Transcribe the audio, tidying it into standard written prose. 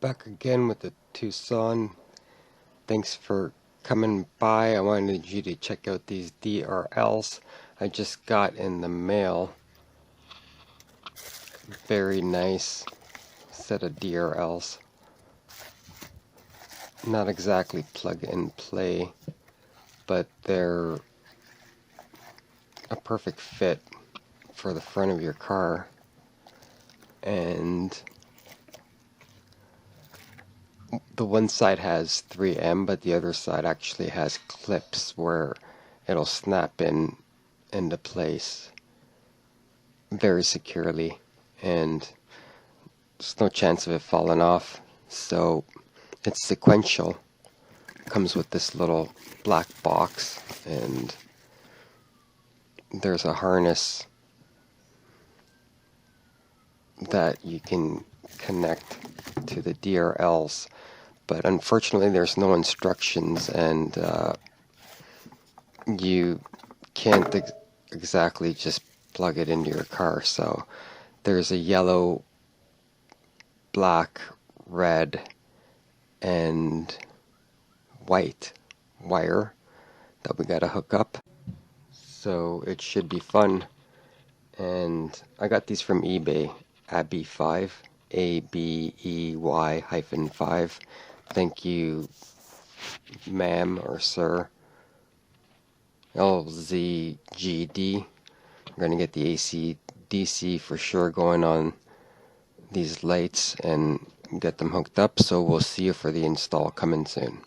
Back again with the Tucson. Thanks for coming by. I wanted you to check out these DRLs I just got in the mail. Very nice set of DRLs. Not exactly plug and play, but they're a perfect fit for the front of your car. And the one side has 3M, but the other side actually has clips where it'll snap into place very securely, and there's no chance of it falling off. So it's sequential. Comes with this little black box, and there's a harness that you can connect to the DRLs, but unfortunately there's no instructions, and you can't exactly just plug it into your car. So there's a yellow, black, red, and white wire that we gotta hook up. So it should be fun. And I got these from eBay. Abey5, ABEY-5. Thank you, ma'am or sir. LZGD. We're gonna get the AC DC for sure going on these lights and get them hooked up. So we'll see you for the install coming soon.